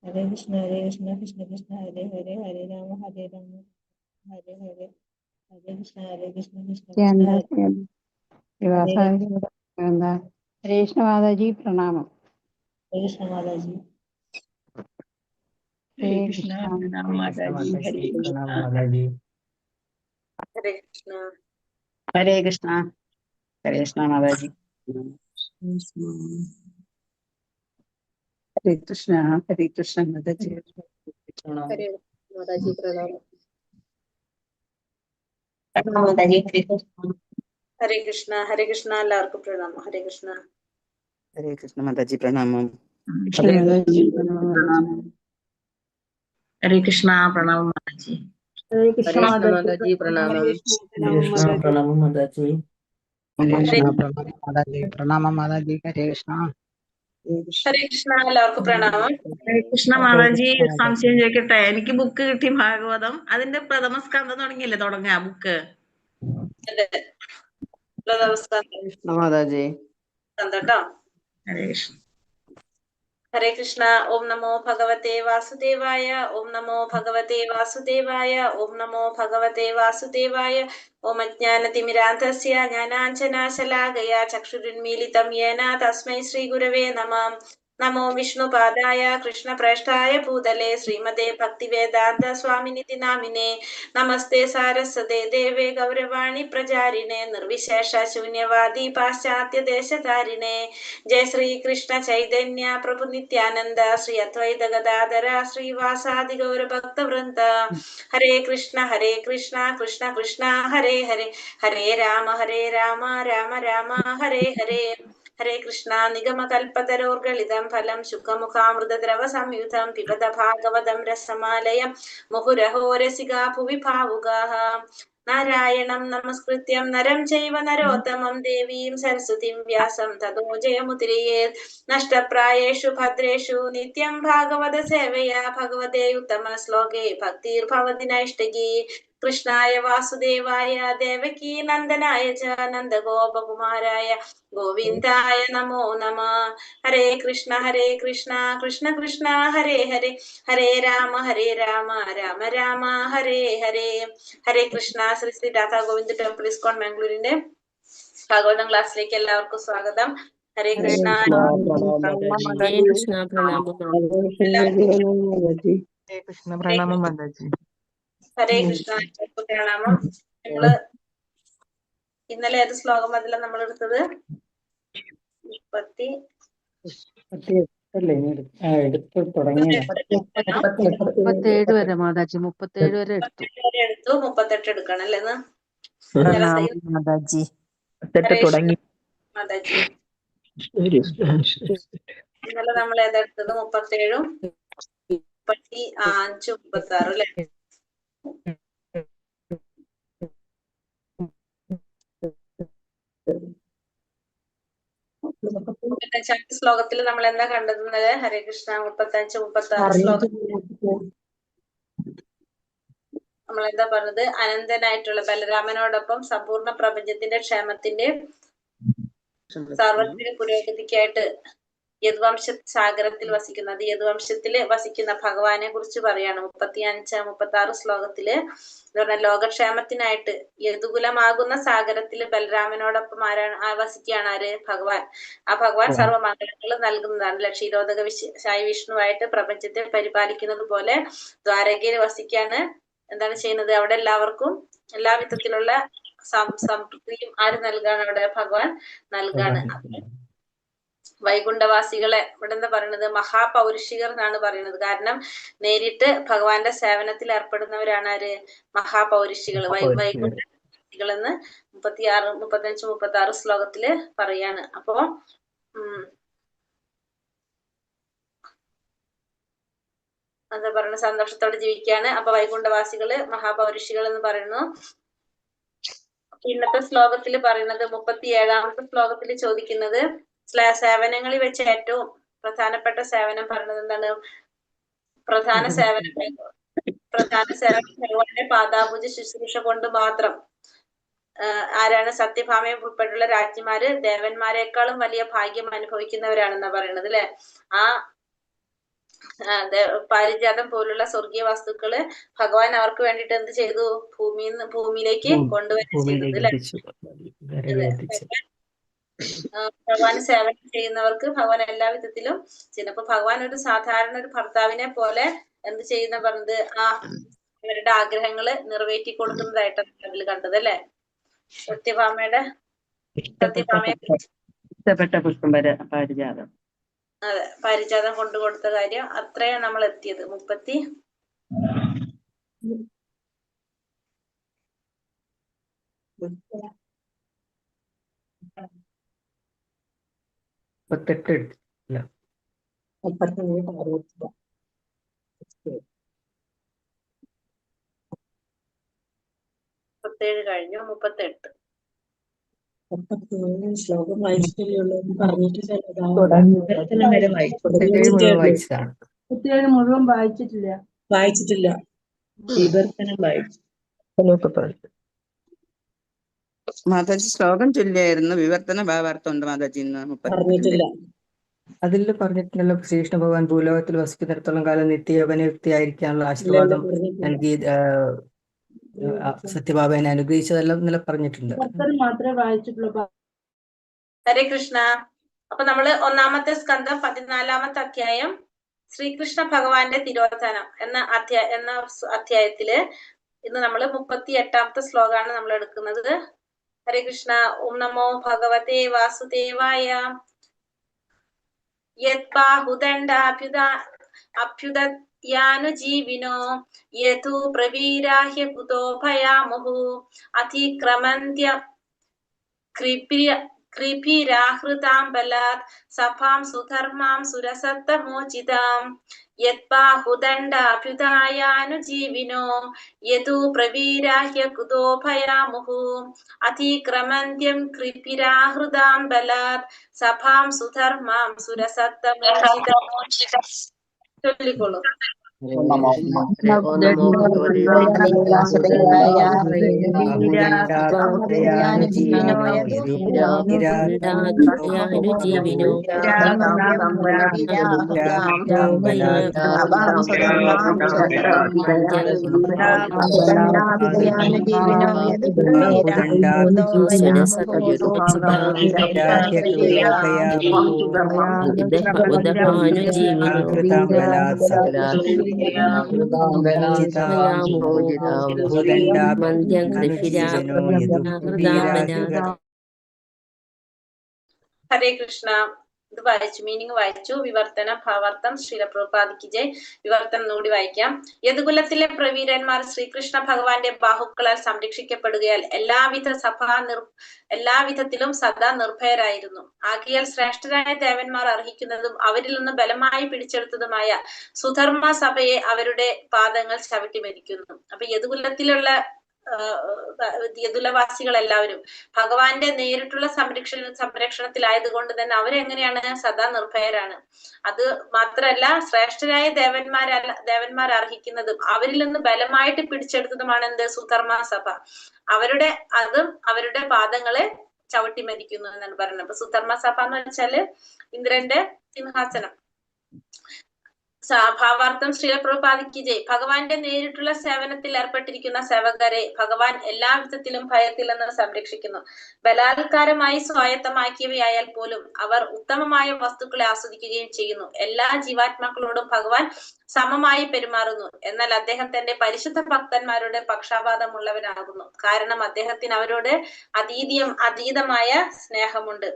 ഹരേ കൃഷ്ണ കൃഷ്ണ കൃഷ്ണ ഹരേ ഹരേ ഹരേ രാമ ഹരേ ഹരേ കൃഷ്ണ കൃഷ്ണ കൃഷ്ണ എന്താ ഹരേ എന്താ ഹരേ കൃഷ്ണ മാതാജി പ്രണാമം. കൃഷ്ണ മാതാജി. ഹരേ കൃഷ്ണ മാതാജി. ഹരേ കൃഷ്ണ. ഹരേ കൃഷ്ണ. ഹരേ കൃഷ്ണ. ഹരേ കൃഷ്ണ മാതാജി. ഹരേ കൃഷ്ണ മാതാജി. ഹരേ മാതാജി പ്രണാമം. മാതാജി. ഹരേ കൃഷ്ണ. ഹരേ കൃഷ്ണ. എല്ലാവർക്കും പ്രണാമം. ഹരേ കൃഷ്ണ. ഹരേ കൃഷ്ണ മാതാജി പ്രണാമം. ഹരേ കൃഷ്ണ പ്രണാമം മാതാജി. ഹരേ കൃഷ്ണ മാതാജി പ്രണാമം. പ്രണാമം മാതാജി. പ്രണാമം മാതാജി. ഹരേ കൃഷ്ണ. ഹരേ കൃഷ്ണ. എല്ലാവർക്കും പ്രണാമം. ഹരേ കൃഷ്ണ മാതാജി. സംശയം ചോദിക്കട്ടെ? എനിക്ക് ബുക്ക് കിട്ടി, ഭാഗവതം. അതിന്റെ പ്രഥമ സ്കന്ധം തുടങ്ങിയല്ലേ തുടങ്ങാ ബുക്ക്? മാതാജി. കേട്ടോ. ഹരേ കൃഷ്ണ. ഹരേ കൃഷ്ണ. ഓം നമോ ഭഗവതേ വാസുദേവായ. ഓം നമോ ഭഗവതേ വാസുദേവായ. ഓം നമോ ഭഗവതേ വാസുദേവായ. ഓം അജ്ഞാനതിമിരാന്ധസ്യ ജ്ഞാനാഞ്ജനാശലാകയ ചക്ഷുരുന്മീലിതം യേന തസ്മൈ ശ്രീ ഗുരവേ നമഃ. നമോ വിഷ്ണുപാദായ കൃഷ്ണപ്രേഷ്ഠായ ഭൂതലേ ശ്രീമതേ ഭക്തിവേദാന്ത സ്വാമിനിതി നാമിനെ. നമസ്തേ സാരസ്വതേ ദേവേ ഗൗരവാണി പ്രചാരിണേ നിർവിശേഷ ശൂന്യവാദി പാശ്ചാത്യ ദേശധാരിണേ. ജയ ശ്രീ കൃഷ്ണ ചൈതന്യ പ്രഭു നിത്യാനന്ദ ശ്രീ അദ്വൈത ഗദാധര ശ്രീവാസാദി ഗൗരഭക്തവൃന്ദ. ഹരേ കൃഷ്ണ കൃഷ്ണ കൃഷ്ണ ഹരേ ഹരേ. ഹരേ രാമ രാമ രാമ ഹരേ ഹരേ. ഹരേ കൃഷ്ണ. നിഗമകൽപ്പതരോർഗളിതം ഫലം ശുഖമുഖാമൃതദ്രവ സംയുതം പിബത ഭാഗവതം രസമാലയം മുഹുരഹോ രസികാ ഭുവി ഭാവുകാഃ. നാരായണം നമസ്കൃത്യം നരം ചൈവ നരോത്തമം ദേവീം സരസ്വതീം വ്യാസം തതോ ജയമുദിരയേത്. നഷ്ടപ്രായേഷു ഭദ്രേഷു നിത്യം ഭാഗവത സേവയാ ഭഗവതേ ഉത്തമ ശ്ലോകേ ഭക്തിർഭവതി നൈഷ്ടകീ. കൃഷ്ണായ വാസുദേവായ ദേവകീ നന്ദനായ ച നന്ദഗോപകുമാരായ ഗോവിന്ദായ നമോ നമഃ. ഹരേ കൃഷ്ണ കൃഷ്ണ കൃഷ്ണ ഹരേ ഹരേ. ഹരേ രാമ രാമ രാമ ഹരേ ഹരേ. ഹരേ കൃഷ്ണ. ശ്രീ ശ്രീ രാധാ ഗോവിന്ദ് ടെമ്പിൾ ഇസ്കോൺ മാംഗ്ലൂരിന്റെ ഭാഗവതം ക്ലാസ്സിലേക്ക് എല്ലാവർക്കും സ്വാഗതം. ഹരേ കൃഷ്ണ. പ്രണാമം മാതാജി. ഹരേ കൃഷ്ണ പ്രണാമം. നമ്മള് ഇന്നലെ ഏത് ശ്ലോകം അതില നമ്മൾ എടുത്തത്? 37 വരെ മാതാജി. 37 വരെ എടുത്തു. 38 എടുക്കണം അല്ലേ? മാതാജി. തുടങ്ങി മാതാജി. ഇന്നലെ നമ്മൾ ഏതെടുത്തത്? 37, 35, 36 അല്ലെ? ശ്ലോകത്തിൽ നമ്മൾ എന്താ കണ്ടത്? ഹരേ കൃഷ്ണ. 35, 36 ശ്ലോകത്തിൽ നമ്മൾ എന്താ പറഞ്ഞത്? അനന്തനായിട്ടുള്ള ബലരാമനോടൊപ്പം സമ്പൂർണ്ണ പ്രപഞ്ചത്തിന്റെ ക്ഷേമത്തിന്റെ സാർവത്രിക പുരോഗതിക്കായിട്ട് യദുവംശ സാഗരത്തിൽ വസിക്കുന്ന, അത് യദുവംശത്തില് വസിക്കുന്ന ഭഗവാനെ കുറിച്ച് പറയാണ് 35, 36 ശ്ലോകത്തില്. എന്ന് പറഞ്ഞാൽ ലോകക്ഷേമത്തിനായിട്ട് യദുകുലമാകുന്ന സാഗരത്തില് ബലരാമനോടൊപ്പം വസിക്കുകയാണ് ആര്? ഭഗവാൻ. ആ ഭഗവാൻ സർവ്വമംഗളങ്ങൾ നൽകുന്നതാണ്. ക്ഷീരോദക സായി വിഷ്ണുവായിട്ട് പ്രപഞ്ചത്തെ പരിപാലിക്കുന്നത് പോലെ ദ്വാരകയിൽ വസിക്കാണ്. എന്താണ് ചെയ്യുന്നത്? അവിടെ എല്ലാവർക്കും എല്ലാ വിധത്തിലുള്ള സംതൃപ്തിയും ആര് നൽകാണ്? അവിടെ ഭഗവാൻ നൽകാണ്. വൈകുണ്ഠവാസികളെ ഇവിടെ എന്താ പറയുന്നത്? മഹാപൗരുഷികർ എന്നാണ് പറയുന്നത്. കാരണം നേരിട്ട് ഭഗവാന്റെ സേവനത്തിൽ ഏർപ്പെടുന്നവരാണ് ആര്? മഹാപൗരുഷികൾ. വൈകുണ്ഠവാസികളെന്ന് 36, 35, 36 ശ്ലോകത്തില് പറയാണ്. അപ്പോ എന്താ പറയുന്നത്? സന്തോഷത്തോടെ ജീവിക്കാണ്. അപ്പൊ വൈകുണ്ഠവാസികള് മഹാപൗരുഷികൾ എന്ന് പറയുന്നു. ഇന്നത്തെ ശ്ലോകത്തിൽ പറയുന്നത് 37ാമത്തെ ശ്ലോകത്തിൽ ചോദിക്കുന്നത് സേവനങ്ങളിൽ വെച്ച് ഏറ്റവും പ്രധാനപ്പെട്ട സേവനം പറയുന്നത് എന്താണ്? പ്രധാന സേവനം ഭഗവാന്റെ പാദാപൂജ ശുശ്രൂഷ കൊണ്ട് മാത്രം. ആരാണ്? സത്യഭാമയും ഉൾപ്പെട്ടുള്ള രാജ്ഞിമാര് ദേവന്മാരെക്കാളും വലിയ ഭാഗ്യം അനുഭവിക്കുന്നവരാണെന്നാ പറയുന്നത് അല്ലെ? ആ പാരിജാതം പോലുള്ള സ്വർഗീയ വസ്തുക്കള് ഭഗവാൻ അവർക്ക് വേണ്ടിയിട്ട് എന്ത് ചെയ്തു? ഭൂമിയിലേക്ക് കൊണ്ടുവരിക ചെയ്തത് അല്ലെ? ഭഗവാന് സേവനം ചെയ്യുന്നവർക്ക് ഭഗവാൻ എല്ലാ വിധത്തിലും ചെയ്യുന്നു. അപ്പൊ ഭഗവാൻ ഒരു സാധാരണ ഒരു ഭർത്താവിനെ പോലെ എന്ത് ചെയ്യുന്ന പറഞ്ഞത് അവരുടെ ആഗ്രഹങ്ങള് നിറവേറ്റി കൊടുക്കുന്നതായിട്ടാണ് അതിൽ കണ്ടത് അല്ലെ? സത്യഭാമയെ ഇഷ്ടപ്പെട്ട പുഷ്പം പാരിജാതം. അതെ, പാരിജാതം കൊണ്ടു കൊടുത്ത കാര്യം അത്രയാണ് നമ്മൾ എത്തിയത്. 37 കഴിഞ്ഞു. 38 ശ്ലോകം വായിച്ചിട്ടുള്ളൂ പറഞ്ഞിട്ടില്ല. മുഴുവൻ വായിച്ചിട്ടില്ല. വിവർത്തനം വായിച്ചു. മാതാജി ശ്ലോകം ചൊല്ലിയായിരുന്നു. വിവർത്തന ഭാവാർത്ഥം ഉണ്ട് മാതാജി. പറഞ്ഞിട്ടില്ല. അതിൽ പറഞ്ഞിട്ടുണ്ടല്ലോ, ശ്രീകൃഷ്ണ ഭഗവാൻ ഭൂലോകത്തിൽ വസിക്കുന്നിടത്തോളം കാലം നിത്യയവനയുക്തിയായിരിക്കാനുള്ള ആശീർവാദം നൽകി സത്യഭാമയെ അനുഗ്രഹിച്ചതെല്ലാം ഇന്നലെ പറഞ്ഞിട്ടുണ്ട്. മാത്രമേ വായിച്ചിട്ടുള്ളൂ. ഹരേ കൃഷ്ണ. അപ്പൊ നമ്മള് 1-ാമത്തെ സ്കന്ധം 14-ാമത്തെ അധ്യായം ശ്രീകൃഷ്ണ ഭഗവാന്റെ തിരോധാനം എന്ന അധ്യായത്തില് ഇന്ന് നമ്മള് 38-ാമത്തെ ശ്ലോകമാണ് നമ്മൾ എടുക്കുന്നത്. ഹരേ കൃഷ്ണ. ഓം നമോ ഭഗവതേ വാസുദേവായ. അഭ്യുദയാനുജീവിനോ യഥു പ്രവീരാഹ്യ കുതോ ഭയാമുഹു അതിക്രമന്ത്യ കൃപിരാഹൃതാം ബലാത് സഭാം സുധർമാം സുരസത്തമോചിതാം യദ്ബാഹുദണ്ഡാഭ്യുദായാനുജീവിനോ യതു പ്രവീരാഹ്യ കുതോ ഭയാമുഹു അതിക്രമന്ത്യം കൃപിരാഹൃതാം ബലാത് സഭാം സുധർമാം സുരസത്തമോചിതാം. ചൊല്ലിക്കോളൂ. ഹരേ കൃഷ്ണ. ഇത് വായിച്ചു, മീനിങ് വായിച്ചു. വിവർത്തനം ഭാവാർത്ഥം ശ്രീല പ്രഭുപാദിക്ക് ജയ്. വിവർത്തനം കൂടി വായിക്കാം. യദുകുലത്തിലെ പ്രവീരന്മാർ ശ്രീകൃഷ്ണ ഭഗവാന്റെ ബാഹുക്കളാൽ സംരക്ഷിക്കപ്പെടുകയാൽ എല്ലാവിധത്തിലും സദാ നിർഭയരായിരുന്നു. ആകയാൽ ശ്രേഷ്ഠരായ ദേവന്മാർ അർഹിക്കുന്നതും അവരിൽ നിന്ന് ബലമായി പിടിച്ചെടുത്തതുമായ സുധർമ്മ സഭയെ അവരുടെ പാദങ്ങൾ ചവിട്ടി മരിക്കുന്നു. അപ്പൊ യദുകുലത്തിലുള്ള യദുലവാസികൾ എല്ലാവരും ഭഗവാന്റെ നേരിട്ടുള്ള സംരക്ഷണത്തിലായതുകൊണ്ട് തന്നെ അവരെങ്ങനെയാണ്? സദാ നിർഭയരാണ്. അത് മാത്രല്ല, ശ്രേഷ്ഠരായ ദേവന്മാർ അർഹിക്കുന്നതും അവരിൽ നിന്ന് ബലമായിട്ട് പിടിച്ചെടുത്തതുമാണ് എന്ത്? സുധർമ്മ സഭ. അവരുടെ പാദങ്ങളെ ചവിട്ടി മരിക്കുന്നു എന്നാണ് പറയുന്നത്. അപ്പൊ സുധർമ്മ സഭ എന്ന് വെച്ചാല് ഇന്ദ്രന്റെ സിംഹാസനം. ഭാവാർത്ഥം ശ്രീല പ്രഭുപാദിക്ക് ജയ്. ഭഗവാന്റെ നേരിട്ടുള്ള സേവനത്തിൽ ഏർപ്പെട്ടിരിക്കുന്ന സേവകരെ ഭഗവാൻ എല്ലാവിധത്തിലും ഭയത്തിൽ നിന്ന് സംരക്ഷിക്കുന്നു. ബലാത്കാരമായി സ്വായത്തമാക്കിയവയായാൽ പോലും അവർ ഉത്തമമായ വസ്തുക്കളെ ആസ്വദിക്കുകയും ചെയ്യുന്നു. എല്ലാ ജീവാത്മാക്കളോടും ഭഗവാൻ സമമായി പെരുമാറുന്നു. എന്നാൽ അദ്ദേഹം തന്റെ പരിശുദ്ധ ഭക്തന്മാരുടെ പക്ഷാപാതമുള്ളവനാകുന്നു. കാരണം അദ്ദേഹത്തിന് അവരോട് അതീതമായ സ്നേഹമുണ്ട്.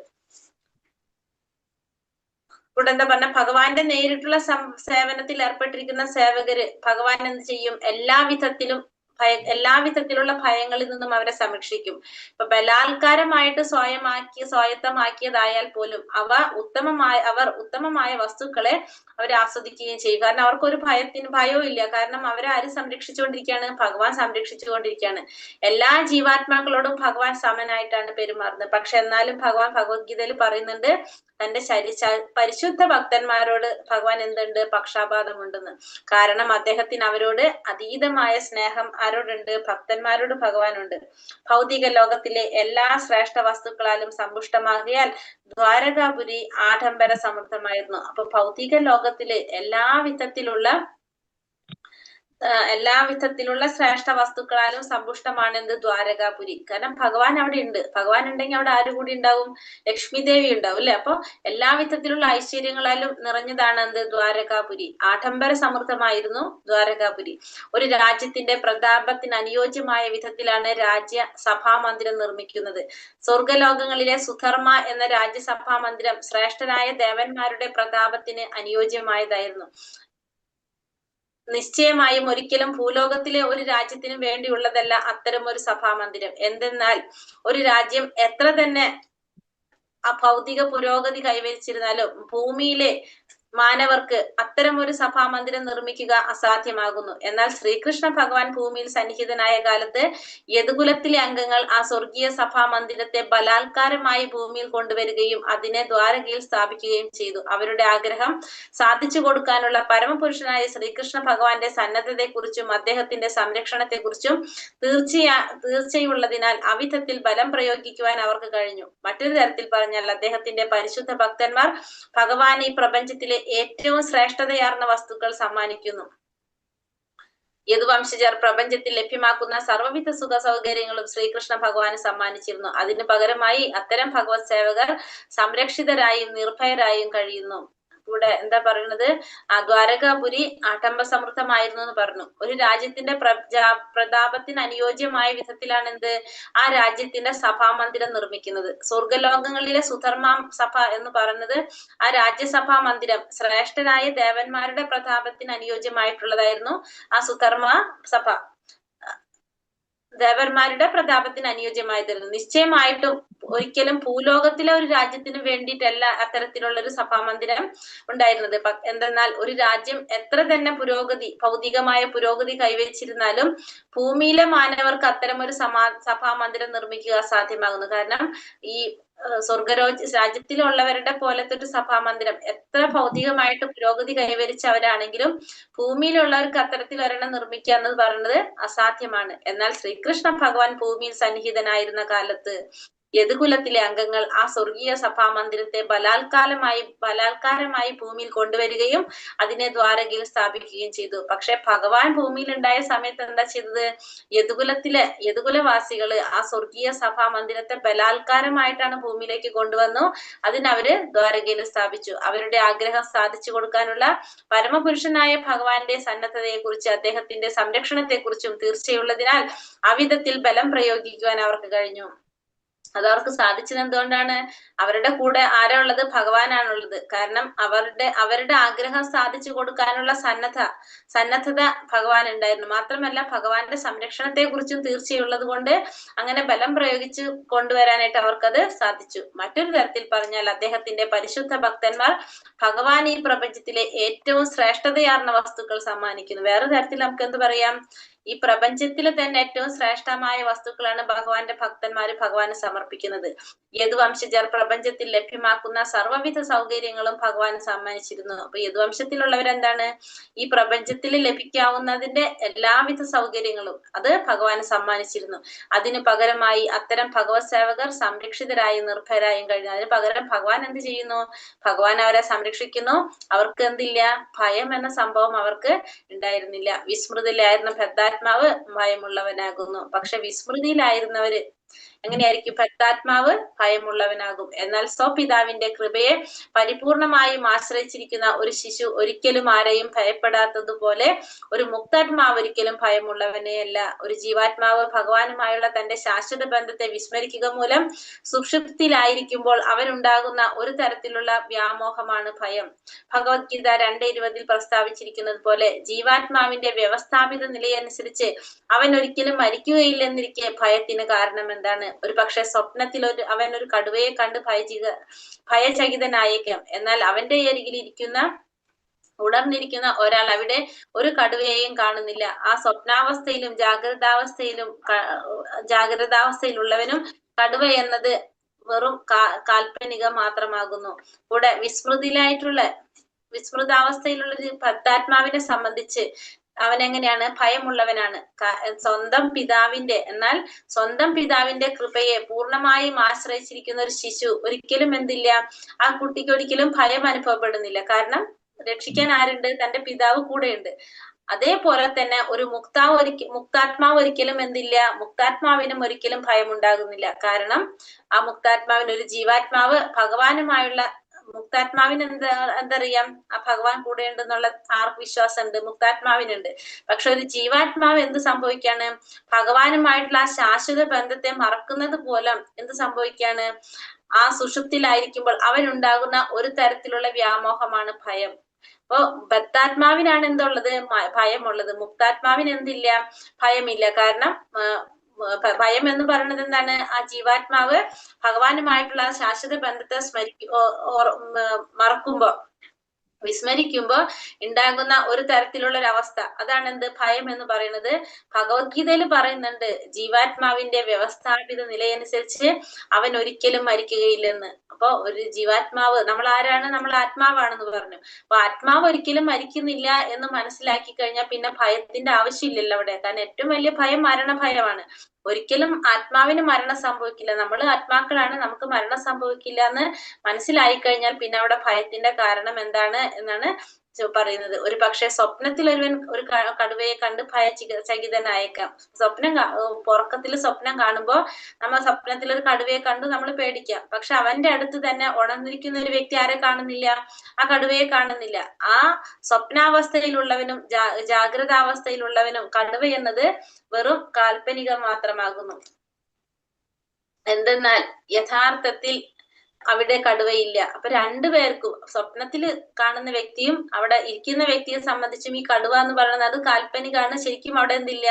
ഉടനെ പറഞ്ഞ ഭഗവാന്റെ നേരിട്ടുള്ള സേവനത്തിൽ ഏർപ്പെട്ടിരിക്കുന്ന സേവകര് ഭഗവാൻ എന്ത് ചെയ്യും? എല്ലാവിധത്തിലുള്ള ഭയങ്ങളിൽ നിന്നും അവരെ സംരക്ഷിക്കും. ഇപ്പൊ ബലാത്കാരമായിട്ട് സ്വായത്തമാക്കിയതായാൽ പോലും അവർ ഉത്തമമായ വസ്തുക്കളെ അവർ ആസ്വദിക്കുകയും ചെയ്യും. കാരണം അവർക്കൊരു ഭയവും ഇല്ല. കാരണം അവരെ ആര് സംരക്ഷിച്ചുകൊണ്ടിരിക്കുകയാണ്? ഭഗവാൻ സംരക്ഷിച്ചുകൊണ്ടിരിക്കുകയാണ്. എല്ലാ ജീവാത്മാക്കളോടും ഭഗവാൻ സമനായിട്ടാണ് പെരുമാറുന്നത്. പക്ഷെ എന്നാലും ഭഗവാൻ ഭഗവത്ഗീതയിൽ പറയുന്നുണ്ട്, തന്റെ പരിശുദ്ധ ഭക്തന്മാരോട് ഭഗവാൻ എന്തുണ്ട്? പക്ഷാപാതമുണ്ടെന്ന്. കാരണം അദ്ദേഹത്തിന് അവരോട് അതീതമായ സ്നേഹം ആരോടുണ്ട്? ഭക്തന്മാരോട് ഭഗവാനുണ്ട്. ഭൗതിക ലോകത്തിലെ എല്ലാ ശ്രേഷ്ഠ വസ്തുക്കളാലും സമ്പുഷ്ടമാകിയാൽ ദ്വാരകാപുരി ആഡംബര സമൃദ്ധമായിരുന്നു. അപ്പൊ ഭൗതിക ലോകത്തില് എല്ലാ വിധത്തിലുള്ള ശ്രേഷ്ഠ വസ്തുക്കളാലും സമ്പുഷ്ടമാണ് എന്ത്? ദ്വാരകാപുരി. കാരണം ഭഗവാൻ അവിടെ ഉണ്ട്. ഭഗവാൻ ഉണ്ടെങ്കിൽ അവിടെ ആര് കൂടി ഉണ്ടാവും? ലക്ഷ്മി ദേവി ഉണ്ടാവും അല്ലെ? അപ്പൊ എല്ലാ വിധത്തിലുള്ള ഐശ്വര്യങ്ങളാലും നിറഞ്ഞതാണ് എന്ത്? ദ്വാരകാപുരി. ആഡംബര സമൃദ്ധമായിരുന്നു ദ്വാരകാപുരി. ഒരു രാജ്യത്തിന്റെ പ്രതാപത്തിന് അനുയോജ്യമായ വിധത്തിലാണ് രാജ്യസഭാ മന്ദിരം നിർമ്മിക്കുന്നത്. സ്വർഗലോകങ്ങളിലെ സുധർമ്മ എന്ന രാജ്യസഭാ മന്ദിരം ശ്രേഷ്ഠരായ ദേവന്മാരുടെ പ്രതാപത്തിന് അനുയോജ്യമായതായിരുന്നു. നിശ്ചയമായും ഒരിക്കലും ഭൂലോകത്തിലെ ഒരു രാജ്യത്തിനും വേണ്ടിയുള്ളതല്ല അത്തരം ഒരു സഭാമന്ദിരം. എന്തെന്നാൽ ഒരു രാജ്യം എത്ര തന്നെ ആ ഭൗതിക പുരോഗതി കൈവരിച്ചിരുന്നാലും ഭൂമിയിലെ മാനവർക്ക് അത്തരം ഒരു സഭാമന്ദിരം നിർമ്മിക്കുക അസാധ്യമാകുന്നു. എന്നാൽ ശ്രീകൃഷ്ണ ഭഗവാൻ ഭൂമിയിൽ സന്നിഹിതനായ കാലത്ത് യദുകുലത്തിലെ അംഗങ്ങൾ ആ സ്വർഗീയ സഭാമന്ദിരത്തെ ബലാത്കാരമായി ഭൂമിയിൽ കൊണ്ടുവരികയും അതിനെ ദ്വാരകയിൽ സ്ഥാപിക്കുകയും ചെയ്തു. അവരുടെ ആഗ്രഹം സാധിച്ചു കൊടുക്കാനുള്ള പരമപുരുഷനായ ശ്രീകൃഷ്ണ ഭഗവാന്റെ സന്നദ്ധതയെക്കുറിച്ചും അദ്ദേഹത്തിന്റെ സംരക്ഷണത്തെക്കുറിച്ചും തീർച്ചയുള്ളതിനാൽ അവിധത്തിൽ ബലം പ്രയോഗിക്കുവാൻ അവർക്ക് കഴിഞ്ഞു. മറ്റൊരു തരത്തിൽ പറഞ്ഞാൽ അദ്ദേഹത്തിന്റെ പരിശുദ്ധ ഭക്തന്മാർ ഭഗവാൻ ഈ പ്രപഞ്ചത്തിലെ ഏറ്റവും ശ്രേഷ്ഠതയാർന്ന വസ്തുക്കൾ സമ്മാനിക്കുന്നു. യദുവംശജർ പ്രപഞ്ചത്തിൽ ലഭ്യമാക്കുന്ന സർവ്വവിധ സുഖ സൗകര്യങ്ങളും ശ്രീകൃഷ്ണ ഭഗവാന് സമ്മാനിച്ചിരുന്നു. അതിന് പകരമായി അത്തരം ഭഗവത് സേവകർ സംരക്ഷിതരായും നിർഭയരായും കഴിയുന്നു. ഇവിടെ എന്താ പറയുന്നത്? ദ്വാരകാപുരി ആഡംബ സമൃദ്ധമായിരുന്നു എന്ന് പറഞ്ഞു. ഒരു രാജ്യത്തിന്റെ പ്രതാപത്തിന് അനുയോജ്യമായ വിധത്തിലാണ് എന്ത്? ആ രാജ്യത്തിന്റെ സഭാമന്ദിരം നിർമ്മിക്കുന്നത്. സ്വർഗലോകങ്ങളിലെ സുധർമ്മ സഭ എന്ന് പറയുന്നത് ആ രാജ്യസഭാ മന്ദിരം ശ്രേഷ്ഠരായ ദേവന്മാരുടെ പ്രതാപത്തിന് അനുയോജ്യമായിട്ടുള്ളതായിരുന്നു. ആ സുധർമ്മ സഭ ദേവന്മാരുടെ പ്രതാപത്തിന് അനുയോജ്യമായിരുന്നു. നിശ്ചയമായിട്ടും ഒരിക്കലും ഭൂലോകത്തിലെ ഒരു രാജ്യത്തിന് വേണ്ടിയിട്ടല്ല അത്തരത്തിലുള്ള ഒരു സഭാമന്ദിരം ഉണ്ടായിരുന്നത്. എന്തെന്നാൽ ഒരു രാജ്യം എത്ര തന്നെ ഭൗതികമായ പുരോഗതി കൈവരിച്ചിരുന്നാലും ഭൂമിയിലെ മാനവർക്ക് അത്തരം ഒരു സഭാമന്ദിരം നിർമ്മിക്കുക അസാധ്യമാകുന്നു. കാരണം ഈ രാജ്യത്തിലുള്ളവരുടെ പോലത്തെ ഒരു സഭാമന്ദിരം എത്ര ഭൗതികമായിട്ട് പുരോഗതി കൈവരിച്ചവരാണെങ്കിലും ഭൂമിയിലുള്ളവർക്ക് അത്തരത്തിൽ ഒരെണ്ണം നിർമ്മിക്കുക എന്ന് പറയുന്നത് അസാധ്യമാണ്. എന്നാൽ ശ്രീകൃഷ്ണ ഭഗവാൻ ഭൂമിയിൽ സന്നിഹിതനായിരുന്ന കാലത്ത് യദുകുലത്തിലെ അംഗങ്ങൾ ആ സ്വർഗീയ സഭാമന്ദിരത്തെ ബലാത്കാരമായി ഭൂമിയിൽ കൊണ്ടുവരികയും അതിനെ ദ്വാരകയിൽ സ്ഥാപിക്കുകയും ചെയ്തു. പക്ഷെ ഭഗവാൻ ഭൂമിയിൽ ഉണ്ടായ സമയത്ത് എന്താ ചെയ്തത്? യദുകുലവാസികള് ആ സ്വർഗീയ സഭാമന്ദിരത്തെ ബലാത്കാരമായിട്ടാണ് ഭൂമിയിലേക്ക് കൊണ്ടുവന്നു അതിനവര് ദ്വാരകയിൽ സ്ഥാപിച്ചു. അവരുടെ ആഗ്രഹം സാധിച്ചു കൊടുക്കാനുള്ള പരമപുരുഷനായ ഭഗവാന്റെ സന്നദ്ധതയെക്കുറിച്ച് അദ്ദേഹത്തിന്റെ സംരക്ഷണത്തെക്കുറിച്ചും തീർച്ചയുള്ളതിനാൽ അവിധത്തിൽ ബലം പ്രയോഗിക്കുവാൻ അവർക്ക് കഴിഞ്ഞു. അത് അവർക്ക് സാധിച്ചത് എന്തുകൊണ്ടാണ്? അവരുടെ കൂടെ ആരാ ഉള്ളത്? ഭഗവാനാണുള്ളത്. കാരണം അവരുടെ ആഗ്രഹം സാധിച്ചു കൊടുക്കാനുള്ള സന്നദ്ധത ഭഗവാൻ ഉണ്ടായിരുന്നു. മാത്രമല്ല ഭഗവാന്റെ സംരക്ഷണത്തെ കുറിച്ചും തീർച്ചയുള്ളത് കൊണ്ട് അങ്ങനെ ബലം പ്രയോഗിച്ച് കൊണ്ടുവരാനായിട്ട് അവർക്കത് സാധിച്ചു. മറ്റൊരു തരത്തിൽ പറഞ്ഞാൽ അദ്ദേഹത്തിന്റെ പരിശുദ്ധ ഭക്തന്മാർ ഭഗവാൻ ഈ പ്രപഞ്ചത്തിലെ ഏറ്റവും ശ്രേഷ്ഠതയാർന്ന വസ്തുക്കൾ സമ്മാനിക്കുന്നു. വേറെ തരത്തിൽ നമുക്ക് എന്ത് പറയാം? ഈ പ്രപഞ്ചത്തിലെ തന്നെ ഏറ്റവും ശ്രേഷ്ഠമായ വസ്തുക്കളാണ് ഭഗവാന്റെ ഭക്തന്മാര് ഭഗവാന് സമർപ്പിക്കുന്നത്. യദുവംശജർ പ്രപഞ്ചത്തിൽ ലഭ്യമാക്കുന്ന സർവ്വവിധ സൗകര്യങ്ങളും ഭഗവാന് സമ്മാനിച്ചിരുന്നു. അപ്പൊ യദുവംശത്തിലുള്ളവരെന്താണ്? ഈ പ്രപഞ്ചത്തിൽ ലഭിക്കാവുന്നതിന്റെ എല്ലാവിധ സൗകര്യങ്ങളും അത് ഭഗവാന് സമ്മാനിച്ചിരുന്നു. അതിനു പകരമായി അത്തരം ഭഗവത് സേവകർ സംരക്ഷിതരായും നിർഭയരായും കഴിഞ്ഞു. അതിന് പകരം ഭഗവാൻ എന്ത് ചെയ്യുന്നു? ഭഗവാൻ അവരെ സംരക്ഷിക്കുന്നു. അവർക്ക് എന്തില്ല? ഭയം എന്ന സംഭവം അവർക്ക് ഉണ്ടായിരുന്നില്ല. വിസ്മൃതിയിലായിരുന്ന ഭക്താത്മാവ് ഭയമുള്ളവനാകുന്നു. പക്ഷെ വിസ്മൃതിയിലായിരുന്നവര് എങ്ങനെയായിരിക്കും? ഭക്താത്മാവ് ഭയമുള്ളവനാകും. എന്നാൽ സ്വപിതാവിന്റെ കൃപയെ പരിപൂർണമായും ആശ്രയിച്ചിരിക്കുന്ന ഒരു ശിശു ഒരിക്കലും ആരെയും ഭയപ്പെടാത്തതുപോലെ ഒരു മുക്താത്മാവ് ഒരിക്കലും ഭയമുള്ളവനെയല്ല. ഒരു ജീവാത്മാവ് ഭഗവാനുമായുള്ള തന്റെ ശാശ്വത ബന്ധത്തെ വിസ്മരിക്കുക മൂലം സുഷുപ്തിയിലായിരിക്കുമ്പോൾ അവനുണ്ടാകുന്ന ഒരു തരത്തിലുള്ള വ്യാമോഹമാണ് ഭയം. ഭഗവത്ഗീത 2:20 പ്രസ്താവിച്ചിരിക്കുന്നത് പോലെ ജീവാത്മാവിന്റെ വ്യവസ്ഥാപിത നിലയനുസരിച്ച് അവൻ ഒരിക്കലും മരിക്കുകയില്ലെന്നിരിക്കെ ഭയത്തിന് കാരണം എന്താണ്? ഒരു പക്ഷെ സ്വപ്നത്തിൽ അവൻ ഒരു കടുവയെ കണ്ട് ഭയചകിതനായേക്കാം. എന്നാൽ അവന്റെ അരികിൽ ഉണർന്നിരിക്കുന്ന ഒരാൾ അവിടെ ഒരു കടുവയെയും കാണുന്നില്ല. ആ സ്വപ്നാവസ്ഥയിലും ജാഗ്രതാവസ്ഥയിലുള്ളവനും കടുവ എന്നത് വെറും കാൽപ്പനികം മാത്രമാകുന്നു. കൂടെ വിസ്മൃതാവസ്ഥയിലുള്ള ഒരു പത്താത്മാവിനെ സംബന്ധിച്ച് അവൻ എങ്ങനെയാണ്? ഭയമുള്ളവനാണ്. സ്വന്തം പിതാവിന്റെ കൃപയെ പൂർണ്ണമായും ആശ്രയിച്ചിരിക്കുന്ന ഒരു ശിശു ഒരിക്കലും എന്തില്ല, ആ കുട്ടിക്ക് ഒരിക്കലും ഭയം അനുഭവപ്പെടുന്നില്ല. കാരണം രക്ഷിക്കാൻ ആരുണ്ട്? തന്റെ പിതാവ് കൂടെയുണ്ട്. അതേപോലെ തന്നെ ഒരു മുക്താത്മാവ് ഒരിക്കലും എന്തില്ല, മുക്താത്മാവിനും ഒരിക്കലും ഭയം ഉണ്ടാകുന്നില്ല. കാരണം ആ മുക്താത്മാവിന് ഒരു ജീവാത്മാവ് ഭഗവാനുമായുള്ള മുക്താത്മാവിന് എന്തറിയാം? ആ ഭഗവാൻ കൂടെ ഉണ്ടെന്നുള്ള ആർക്ക് വിശ്വാസമുണ്ട്? മുക്താത്മാവിനുണ്ട്. പക്ഷെ ഒരു ജീവാത്മാവ് എന്ത് സംഭവിക്കാണ്? ഭഗവാനുമായിട്ടുള്ള ആ ശാശ്വത ബന്ധത്തെ മറക്കുന്നത് പോലെ എന്ത് സംഭവിക്കാണ്? ആ സുഷുപ്തിയിലായിരിക്കുമ്പോൾ അവനുണ്ടാകുന്ന ഒരു തരത്തിലുള്ള വ്യാമോഹമാണ് ഭയം. അപ്പൊ ബദ്ധാത്മാവിനാണ് എന്തുള്ളത്? ഭയമുള്ളത്. മുക്താത്മാവിന് എന്തില്ല? ഭയമില്ല. കാരണം ഭയം എന്ന് പറയുന്നത് എന്താണ്? ആ ജീവാത്മാവ് ഭഗവാനുമായിട്ടുള്ള ശാശ്വത ബന്ധത്തെ വിസ്മരിക്കുമ്പോ ഉണ്ടാകുന്ന ഒരു തരത്തിലുള്ള ഒരു അവസ്ഥ, അതാണ് എന്ത്? ഭയം എന്ന് പറയുന്നത്. ഭഗവത്ഗീതയിൽ പറയുന്നുണ്ട്, ജീവാത്മാവിന്റെ വ്യവസ്ഥാപിത നിലയനുസരിച്ച് അവൻ ഒരിക്കലും മരിക്കുകയില്ലെന്ന്. അപ്പൊ ഒരു ജീവാത്മാവ്, നമ്മൾ ആരാണ്? നമ്മൾ ആത്മാവാണെന്ന് പറഞ്ഞു. അപ്പൊ ആത്മാവ് ഒരിക്കലും മരിക്കുന്നില്ല എന്ന് മനസ്സിലാക്കി കഴിഞ്ഞാൽ പിന്നെ ഭയത്തിന്റെ ആവശ്യമില്ലല്ലോ അവിടെ. കാരണം ഏറ്റവും വലിയ ഭയം മരണഭയമാണ്. ഒരിക്കലും ആത്മാവിന് മരണം സംഭവിക്കില്ല. നമ്മൾ ആത്മാക്കളാണ്, നമുക്ക് മരണം സംഭവിക്കില്ല എന്ന് മനസ്സിലായി കഴിഞ്ഞാൽ പിന്നെ അവിടെ ഭയത്തിന്റെ കാരണം എന്താണ് എന്നാണ് പറയുന്നത്. ഒരു പക്ഷെ സ്വപ്നത്തിൽ ഒരു കടുവയെ കണ്ട് ഭയചകിതനായേക്കാം. ഉറക്കത്തിൽ സ്വപ്നം കാണുമ്പോൾ നമ്മൾ സ്വപ്നത്തിൽ ഒരു കടുവയെ കണ്ടു നമ്മൾ പേടിക്കാം. പക്ഷെ അവന്റെ അടുത്ത് തന്നെ ഉണർന്നിരിക്കുന്ന ഒരു വ്യക്തി ആരെ കാണുന്നില്ല? ആ കടുവയെ കാണുന്നില്ല. ആ സ്വപ്നാവസ്ഥയിലുള്ളവനും ജാഗ്രതാവസ്ഥയിലുള്ളവനും കടുവ എന്നത് വെറും കാൽപ്പനികം മാത്രമാകുന്നു. എന്തെന്നാൽ യഥാർത്ഥത്തിൽ അവിടെ കടുവയില്ല. അപ്പൊ രണ്ടുപേർക്കും, സ്വപ്നത്തിൽ കാണുന്ന വ്യക്തിയും അവിടെ ഇരിക്കുന്ന വ്യക്തിയെ സംബന്ധിച്ചും ഈ കടുവ എന്ന് പറയുന്നത് അത് കാൽപ്പനികമാണ്. ശരിക്കും അവിടെ എന്തില്ല?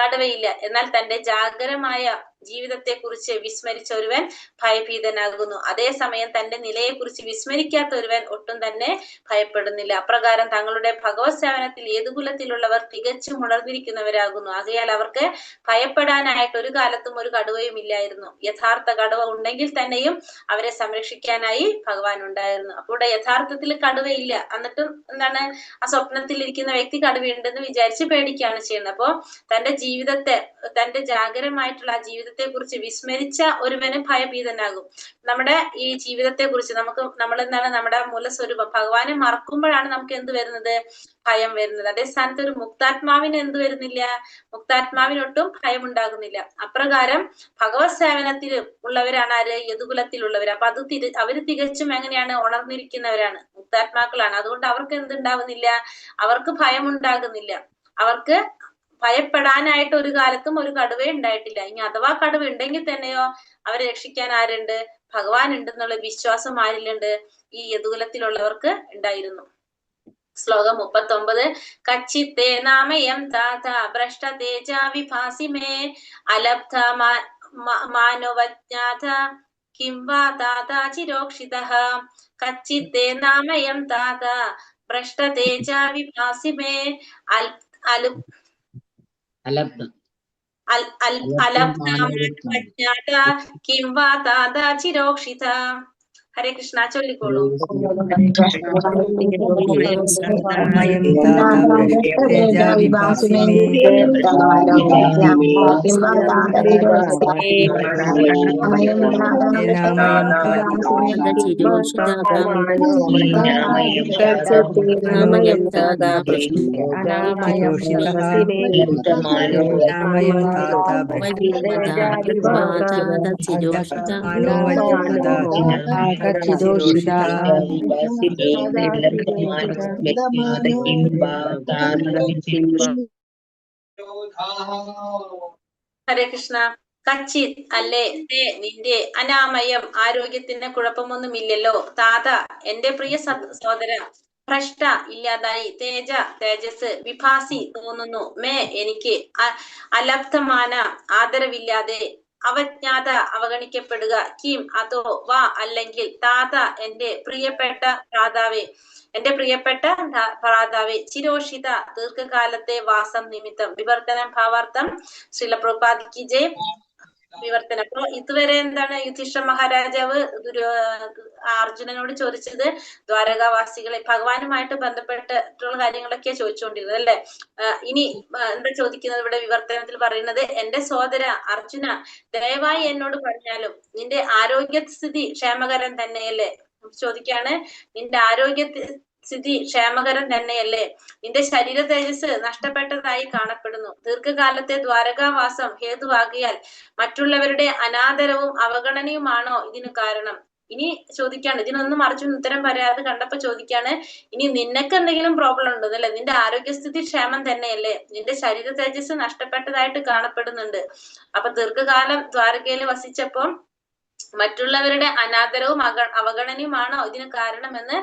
കടുവയില്ല. എന്നാൽ തന്റെ ജാഗരമായ ജീവിതത്തെ കുറിച്ച് വിസ്മരിച്ച ഒരുവൻ ഭയഭീതനാകുന്നു. അതേസമയം തന്റെ നിലയെ കുറിച്ച് വിസ്മരിക്കാത്ത ഒരുവൻ ഒട്ടും തന്നെ ഭയപ്പെടുന്നില്ല. അപ്രകാരം തങ്ങളുടെ ഭഗവത് സേവനത്തിൽ ഏതു കുലത്തിലുള്ളവർ തികച്ചും ഉണർന്നിരിക്കുന്നവരാകുന്നു. ആകയാൽ അവർക്ക് ഭയപ്പെടാനായിട്ട് ഒരു കാലത്തും ഒരു കടുവയും ഇല്ലായിരുന്നു. യഥാർത്ഥ കടുവ ഉണ്ടെങ്കിൽ തന്നെയും അവരെ സംരക്ഷിക്കാനായി ഭഗവാൻ ഉണ്ടായിരുന്നു. അപ്പോൾ ഇവിടെ യഥാർത്ഥത്തിൽ കടുവയില്ല, എന്നിട്ടും എന്താണ്? ആ സ്വപ്നത്തിൽ ഇരിക്കുന്ന വ്യക്തി കടുവയുണ്ടെന്ന് വിചാരിച്ച് പേടിക്കുകയാണ് ചെയ്യുന്നത്. അപ്പോ തന്റെ ജാഗരമായിട്ടുള്ള ആ ജീവിതത്തെ കുറിച്ച് വിസ്മരിച്ച ഒരുവന് ഭയഭീതനാകും. നമ്മുടെ ഈ ജീവിതത്തെ കുറിച്ച് നമ്മൾ എന്താണ്? നമ്മുടെ മൂലസ്വരൂപം ഭഗവാനെ മറക്കുമ്പോഴാണ് നമുക്ക് എന്ത് വരുന്നത്? ഭയം വരുന്നത്. അതേ സ്ഥാനത്ത് ഒരു മുക്താത്മാവിന് എന്ത് വരുന്നില്ല? മുക്താത്മാവിനൊട്ടും ഭയം ഉണ്ടാകുന്നില്ല. അപ്രകാരം ഭഗവത് സേവനത്തിൽ ഉള്ളവരാണ് ആര്? യദുകുലത്തിലുള്ളവർ. അപ്പൊ അവര് തികച്ചും എങ്ങനെയാണ്? ഉണർന്നിരിക്കുന്നവരാണ്, മുക്താത്മാക്കളാണ്. അതുകൊണ്ട് അവർക്ക് എന്തുണ്ടാവുന്നില്ല? അവർക്ക് ഭയം ഉണ്ടാകുന്നില്ല. അവർക്ക് ഭയപ്പെടാനായിട്ട് ഒരു കാലത്തും ഒരു കടുവ ഉണ്ടായിട്ടില്ല. ഇനി അഥവാ കടുവ ഉണ്ടെങ്കിൽ തന്നെയോ അവരെ രക്ഷിക്കാൻ ആരുണ്ട്? ഭഗവാൻ ഉണ്ടെന്നുള്ള വിശ്വാസം ആരിലുണ്ട്? ഈ യദുകുലത്തിലുള്ളവർക്ക് ഉണ്ടായിരുന്നു. ശ്ലോകം 39. കച്ചിത്തേ നാമയം താത ഭ്രഷ്ട തേജ വിഭാസി മേ അലബ്ധ മാനവജ്ഞാത കിം വാ താത ചിരോക്ഷിതഃ. കച്ചിത്തേ നാമയം താത ഭ്രഷ്ട തേജ വിഭാസി മേ അലബ്ധ കിം വാ താത ചിരോക്ഷിത. ഹരേ കൃഷ്ണ. ചൊല്ലിക്കോളൂ. ഹരേ കൃഷ്ണ. കച്ചിത് അല്ലേ, നിന്റെ അനാമയം ആരോഗ്യത്തിന് കുഴപ്പമൊന്നുമില്ലല്ലോ. താത എന്റെ പ്രിയ സഹോദര, ഭ്രഷ്ട ഇല്ലാതായി, തേജസ് വിഭാസി തോന്നുന്നു, മേ എനിക്ക്, അലബ്ധമാന ആദരവില്ലാതെ, അവജ്ഞാത അവഗണിക്കപ്പെടുക, കിം അതോ, വാ അല്ലെങ്കിൽ, താത എന്റെ പ്രിയപ്പെട്ട ഭ്രാതാവേ, ചിരോഷിത ദീർഘകാലത്തെ വാസം നിമിത്തം. വിവർത്തനം ഭാവാർത്ഥം. ശ്രീല പ്രഭുപാദ് കി ജയ്. വിവർത്തനം. അപ്പൊ ഇതുവരെ എന്താണ് യുധിഷ്ഠിര മഹാരാജാവ് അർജുനനോട് ചോദിച്ചത് ദ്വാരകാവാസികളെ ഭഗവാനുമായിട്ട് ബന്ധപ്പെട്ടിട്ടുള്ള കാര്യങ്ങളൊക്കെയാ ചോദിച്ചുകൊണ്ടിരുന്നത് അല്ലെ. ഇനി എന്താ ചോദിക്കുന്നത് ഇവിടെ വിവർത്തനത്തിൽ പറയുന്നത്, എന്റെ സോദര അർജുന, ദയവായി എന്നോട് പറഞ്ഞാലും നിന്റെ ആരോഗ്യസ്ഥിതി ക്ഷേമകരം തന്നെയല്ലേ? ചോദിക്കാണ്, നിന്റെ സ്ഥിതി ക്ഷേമകരം തന്നെയല്ലേ? നിന്റെ ശരീര തേജസ് നഷ്ടപ്പെട്ടതായി കാണപ്പെടുന്നു. ദീർഘകാലത്തെ ദ്വാരകാവാസം ഹേതുവാകിയാൽ മറ്റുള്ളവരുടെ അനാദരവും അവഗണനയുമാണോ ഇതിനു കാരണം? ഇനി ചോദിക്കാണ്, ഇതിനൊന്നും അർജുൻ ഉത്തരം പറയാതെ കണ്ടപ്പോ ചോദിക്കാണ്, ഇനി നിനക്ക് എന്തെങ്കിലും പ്രോബ്ലം ഉണ്ടോ അല്ലെ? നിന്റെ ആരോഗ്യസ്ഥിതി ക്ഷേമം തന്നെയല്ലേ? നിന്റെ ശരീര തേജസ് നഷ്ടപ്പെട്ടതായിട്ട് കാണപ്പെടുന്നുണ്ട്. അപ്പൊ ദീർഘകാലം ദ്വാരകയിൽ വസിച്ചപ്പോ മറ്റുള്ളവരുടെ അനാദരവും അവഗണനയുമാണോ ഇതിന് കാരണമെന്ന്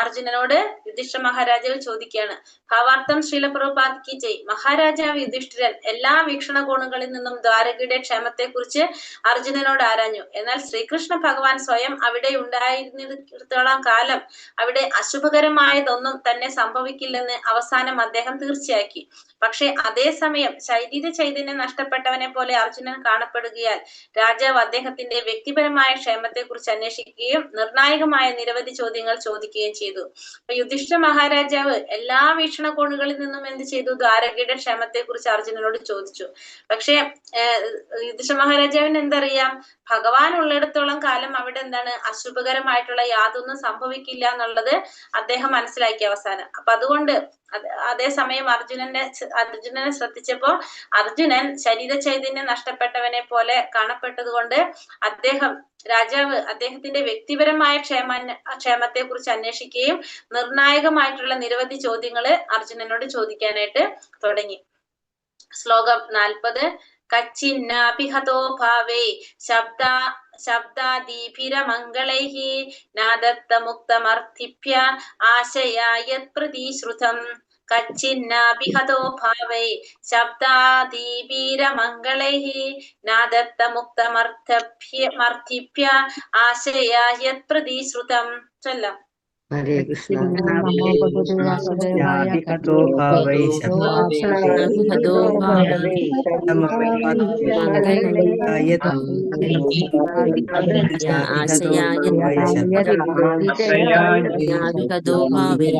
അർജുനനോട് യുധിഷ്ഠിര മഹാരാജാവ് ചോദിക്കുകയാണ്. ഭാവാർത്ഥം ശ്രീല പ്രഭുപാദ് കി ജയ്. മഹാരാജാവ് യുധിഷ്ഠിരൻ എല്ലാ വീക്ഷണകോണുകളിൽ നിന്നും ദ്വാരകയുടെ ക്ഷേമത്തെ കുറിച്ച് അർജുനനോട് ആരാഞ്ഞു. എന്നാൽ ശ്രീകൃഷ്ണ ഭഗവാൻ സ്വയം അവിടെ ഉണ്ടായിരുന്നിടത്തോളം കാലം അവിടെ അശുഭകരമായതൊന്നും തന്നെ സംഭവിക്കില്ലെന്ന് അവസാനം അദ്ദേഹം തീർച്ചയാക്കി. പക്ഷെ അതേസമയം ശരീര ചൈതന്യം നഷ്ടപ്പെട്ടവനെ പോലെ അർജുനൻ കാണപ്പെടുകയാൽ രാജാവ് അദ്ദേഹത്തിന്റെ വ്യക്തിപരമായ ക്ഷേമത്തെ കുറിച്ച് അന്വേഷിക്കുകയും നിർണായകമായ നിരവധി ചോദ്യങ്ങൾ ചോദിക്കുകയും ചെയ്തു. അപ്പൊ യുധിഷ്ഠിര മഹാരാജാവ് എല്ലാ വീക്ഷണകോണുകളിൽ നിന്നും എന്ത് ചെയ്തു? ദ്വാരകയുടെ ക്ഷേമത്തെ കുറിച്ച് അർജുനനോട് ചോദിച്ചു. പക്ഷെ യുധിഷ്ഠിര മഹാരാജാവിന് എന്തറിയാം? ഭഗവാൻ ഉള്ളിടത്തോളം കാലം അവിടെ എന്താണ് അശുഭകരമായിട്ടുള്ള യാതൊന്നും സംഭവിക്കില്ല എന്നുള്ളത് അദ്ദേഹം മനസ്സിലാക്കി അവസാനം. അപ്പൊ അതുകൊണ്ട് അതേസമയം അർജുനനെ ശ്രദ്ധിച്ചപ്പോ അർജുനൻ ശരീര ചൈതന്യം നഷ്ടപ്പെട്ടവനെ പോലെ കാണപ്പെട്ടത് കൊണ്ട് രാജാവ് അദ്ദേഹത്തിന്റെ വ്യക്തിപരമായ ക്ഷേമത്തെ കുറിച്ച് അന്വേഷിക്കുകയും നിർണായകമായിട്ടുള്ള നിരവധി ചോദ്യങ്ങള് അർജുനനോട് ചോദിക്കാനായിട്ട് തുടങ്ങി. ശ്ലോകം 40. കച്ചിന്നാഭിഹതോ ഭാവേ ശബ്ദാദീഭിരമംഗളൈഃ നാദത്തമുക്തമർത്ഥിഭ്യ ആശയായത് പ്രതിശ്രുതം. കച്ചിന്നാഭിഹതോ ഭാവൈ ശബ്ദാദീഭിരമംഗളൈഃ നാദത്തമുക്തമർത്ഥിഭ്യ ആശയായത് പ്രതിശ്രുതം. ചൊല്ലാം. ഹരേ കൃഷ്ണ. വാസുദേവായ ജ്ഞാതികതോ ഭാവൈ ശബ്ദാഭിഹതോ ഭാവൈ ജ്ഞാതികതോ ഭാവൈ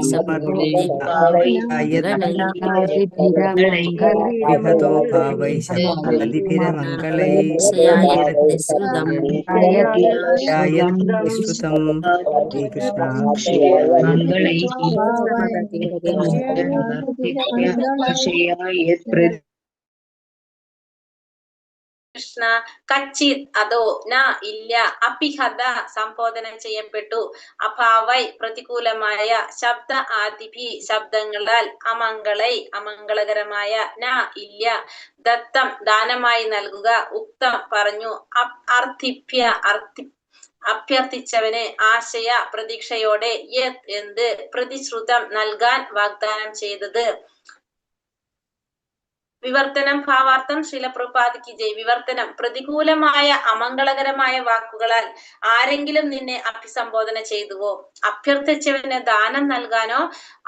വിഹതോ ഭാവൈ ശബ്ദാദിഭിരമംഗളൈഃ ശ്രുതം. ശ്രുതം. ഹരേ കൃഷ്ണ. കൃഷ്ണ. കച്ചിത് അതോ, ന ഇല്ല, അപിഹത സംബോധന ചെയ്യപ്പെട്ടു, അഭാവൈ പ്രതികൂലമായ, ശബ്ദ ആദിഭി ശബ്ദങ്ങളാൽ, അമംഗളൈ അമംഗളകരമായ, ന ഇല്ല, ദത്തം ദാനമായി നൽകുക, ഉക്തം പറഞ്ഞു, അർത്ഥിഭ്യ അഭ്യർത്ഥിച്ചവന്, ആശയ പ്രതീക്ഷയോടെ, യത് എന്ത്, പ്രതിശ്രുതം നൽകാൻ വാഗ്ദാനം ചെയ്തത്. വിവർത്തനം. ഭാവാർത്ഥം ശ്രീല പ്രഭുപാദ് കി ജയ്. വിവർത്തനം. പ്രതികൂലമായ അമംഗളകരമായ വാക്കുകളാൽ ആരെങ്കിലും നിന്നെ അഭിസംബോധന ചെയ്തുവോ? അഭ്യർത്ഥിച്ചവന് ദാനം നൽകാനോ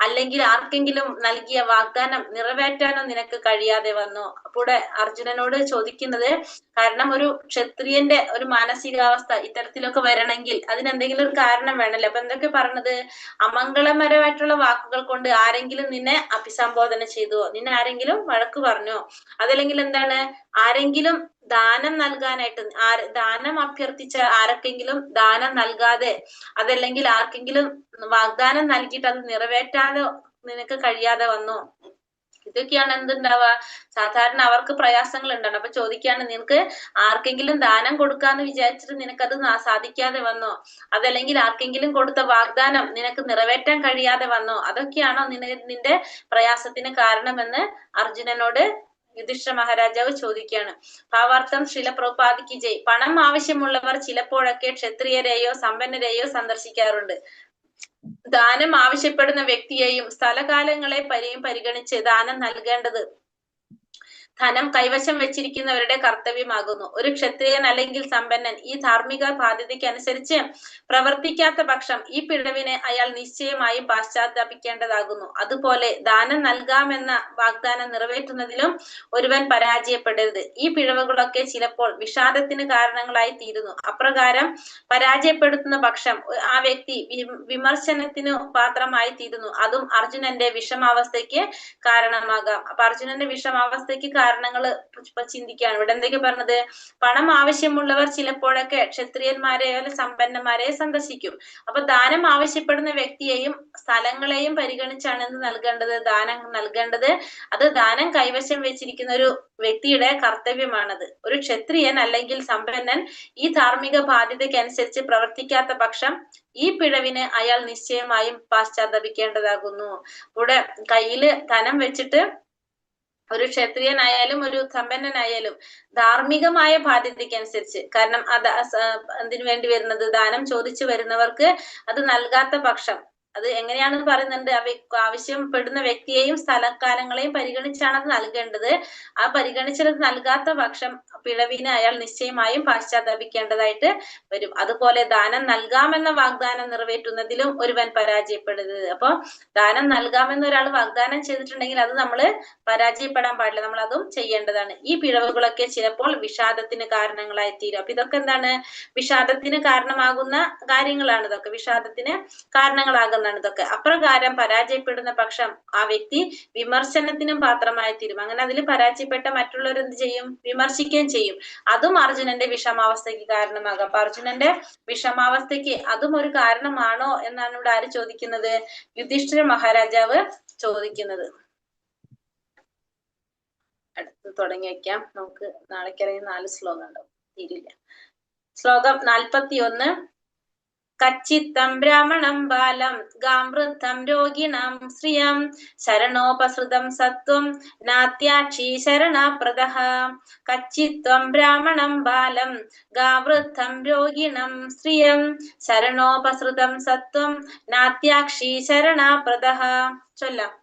അല്ലെങ്കിൽ ആർക്കെങ്കിലും നൽകിയ വാഗ്ദാനം നിറവേറ്റാനോ നിനക്ക് കഴിയാതെ വന്നോ? അപ്പോൾ അർജുനനോട് ചോദിക്കുന്നത്, കാരണം ഒരു ക്ഷത്രിയന്റെ ഒരു മാനസികാവസ്ഥ ഇത്തരത്തിലൊക്കെ വരണമെങ്കിൽ അതിനെന്തെങ്കിലും ഒരു കാരണം വേണല്ലോ. അപ്പൊ എന്തൊക്കെ പറഞ്ഞത്? അമംഗളപരമായിട്ടുള്ള വാക്കുകൾ കൊണ്ട് ആരെങ്കിലും നിന്നെ അഭിസംബോധന ചെയ്തുവോ? നിന്നെ ആരെങ്കിലും വഴക്ക് പറഞ്ഞോ? അതല്ലെങ്കിൽ എന്താണ്, ആരെങ്കിലും ദാനം നൽകാനായിട്ട് ദാനം അഭ്യർത്ഥിച്ച ആർക്കെങ്കിലും ദാനം നൽകാതെ, അതല്ലെങ്കിൽ ആർക്കെങ്കിലും വാഗ്ദാനം നൽകിയിട്ട് അത് നിറവേറ്റാതെ നിനക്ക് കഴിയാതെ വന്നോ? ഇതൊക്കെയാണ് എന്തുണ്ടാവുക, സാധാരണ അവർക്ക് പ്രയാസങ്ങൾ ഉണ്ടാണ്. അപ്പൊ ചോദിക്കാണ്, നിനക്ക് ആർക്കെങ്കിലും ദാനം കൊടുക്കാന്ന് വിചാരിച്ചിട്ട് നിനക്കത് സാധിക്കാതെ വന്നോ? അതല്ലെങ്കിൽ ആർക്കെങ്കിലും കൊടുത്ത വാഗ്ദാനം നിനക്ക് നിറവേറ്റാൻ കഴിയാതെ വന്നോ? അതൊക്കെയാണോ നിന്റെ പ്രയാസത്തിന് കാരണമെന്ന് അർജുനനോട് യുധിഷ്ഠിര മഹാരാജാവ് ചോദിക്കുകയാണ്. ഭാവാർത്ഥം ശ്രീല പ്രഭുപാദ് കി ജയ്. പണം ആവശ്യമുള്ളവർ ചിലപ്പോഴൊക്കെ ക്ഷത്രിയരെയോ സമ്പന്നരെയോ സന്ദർശിക്കാറുണ്ട്. ദാനം ആവശ്യപ്പെടുന്ന വ്യക്തിയെയും സ്ഥലകാലങ്ങളെ പരിഗണിച്ച് ദാനം നൽകേണ്ടത് ധനം കൈവശം വെച്ചിരിക്കുന്നവരുടെ കർത്തവ്യമാകുന്നു. ഒരു ക്ഷത്രിയൻ അല്ലെങ്കിൽ സമ്പന്നൻ ഈ ധാർമ്മിക ബാധ്യതയ്ക്ക് അനുസരിച്ച് പ്രവർത്തിക്കാത്ത പക്ഷം ഈ പിഴവിനെ അയാൾ നിശ്ചയമായും പാശ്ചാത്താപിക്കേണ്ടതാകുന്നു. അതുപോലെ ദാനം നൽകാമെന്ന വാഗ്ദാനം നിറവേറ്റുന്നതിലും ഒരുവൻ പരാജയപ്പെടരുത്. ഈ പിഴവുകളൊക്കെ ചിലപ്പോൾ വിഷാദത്തിന് കാരണങ്ങളായി തീരുന്നു. അപ്രകാരം പരാജയപ്പെടുത്തുന്ന പക്ഷം ആ വ്യക്തി വിമർശനത്തിനു പാത്രമായി തീരുന്നു. അതും അർജുനന്റെ വിഷമാവസ്ഥയ്ക്ക് കാരണമാകാം. അപ്പൊ അർജുനന്റെ വിഷമാവസ്ഥയ്ക്ക് കാരണങ്ങൾ ചിന്തിക്കുകയാണ്. ഇവിടെ എന്തൊക്കെ പറഞ്ഞത്? പണം ആവശ്യമുള്ളവർ ചിലപ്പോഴൊക്കെ ക്ഷത്രിയന്മാരെയോ അല്ലെങ്കിൽ സമ്പന്നന്മാരെ സന്ദർശിക്കും. അപ്പൊ ദാനം ആവശ്യപ്പെടുന്ന വ്യക്തിയെയും സ്ഥലങ്ങളെയും പരിഗണിച്ചാണ് എന്ത് നൽകേണ്ടത്? ദാനം നൽകേണ്ടത്. അത് ദാനം കൈവശം വെച്ചിരിക്കുന്ന ഒരു വ്യക്തിയുടെ കർത്തവ്യമാണത്. ഒരു ക്ഷത്രിയൻ അല്ലെങ്കിൽ സമ്പന്നൻ ഈ ധാർമ്മിക ബാധ്യതയ്ക്കനുസരിച്ച് പ്രവർത്തിക്കാത്ത പക്ഷം ഈ പിഴവിന് അയാൾ നിശ്ചയമായും പാശ്ചാത്തപിക്കേണ്ടതാകുന്നു. ഇവിടെ കയ്യില് ധനം വെച്ചിട്ട് ഒരു ക്ഷത്രിയനായാലും ഒരു സമ്പന്നനായാലും ധാർമ്മികമായ ബാധ്യതയ്ക്കനുസരിച്ച്, കാരണം അത് എന്തിനു വേണ്ടി വരുന്നത്? ദാനം ചോദിച്ചു വരുന്നവർക്ക് അത് നൽകാത്ത പക്ഷം അത് എങ്ങനെയാണെന്ന് പറയുന്നുണ്ട്. ആവശ്യപ്പെടുന്ന വ്യക്തിയെയും സ്ഥലകാലങ്ങളെയും പരിഗണിച്ചാണ് അത് നൽകേണ്ടത്. ആ പരിഗണിച്ചത് നൽകാത്ത പക്ഷം പിഴവിന് അയാൾ നിശ്ചയമായും പാശ്ചാത്തപിക്കേണ്ടതായിട്ട് വരും. അതുപോലെ ദാനം നൽകാമെന്ന വാഗ്ദാനം നിറവേറ്റുന്നതിലും ഒരുവൻ പരാജയപ്പെടരുത്. അപ്പൊ ദാനം നൽകാമെന്ന് ഒരാൾ വാഗ്ദാനം ചെയ്തിട്ടുണ്ടെങ്കിൽ അത് നമ്മൾ പരാജയപ്പെടാൻ പാടില്ല, നമ്മൾ അതും ചെയ്യേണ്ടതാണ്. ഈ പിഴവുകളൊക്കെ ചിലപ്പോൾ വിഷാദത്തിന് കാരണങ്ങളായി തീരും. അപ്പൊ ഇതൊക്കെ എന്താണ്? വിഷാദത്തിന് കാരണമാകുന്ന കാര്യങ്ങളാണ് ഇതൊക്കെ, വിഷാദത്തിന് കാരണങ്ങളാകുന്നതാണ് ഇതൊക്കെ. അപ്രകാരം പരാജയപ്പെടുന്ന പക്ഷം ആ വ്യക്തി വിമർശനത്തിനും പാത്രമായി തീരും. അങ്ങനെ അതിൽ പരാജയപ്പെട്ട മറ്റുള്ളവർ എന്ത് ചെയ്യും? വിമർശിക്കുകയും ചെയ്യും. അതും അർജുനന്റെ വിഷമാവസ്ഥയ്ക്ക് കാരണമാകാം. അപ്പൊ അർജുനന്റെ വിഷമാവസ്ഥയ്ക്ക് അതും ഒരു കാരണമാണോ എന്നാണ് ഇവിടെ ആര് ചോദിക്കുന്നത്? യുധിഷ്ഠിര മഹാരാജാവ് ചോദിക്കുന്നത്. അടുത്ത് തുടങ്ങി വയ്ക്കാം. നമുക്ക് നാളേക്കറിയ 4 ശ്ലോകം ഉണ്ടാവും, തീരില്ല. ശ്ലോകം 41. കച്ചിത്തം ബ്രാഹ്മണം ബാലം ഗാമൃദ്ധം രോഗിണം ശ്രിയം ശരണോപസൃതം സത്വം നാത്യാക്ഷി ശരണപ്രദഃ. കച്ചിത്വം ബ്രാഹ്മണം ബാലം ഗാവൃദ്ധം രോഗിണം ശ്രിയം ശരണോപസൃതം സത്വം നാത്യാക്ഷി ശരണപ്രദഃ. ചൊല്ലാം.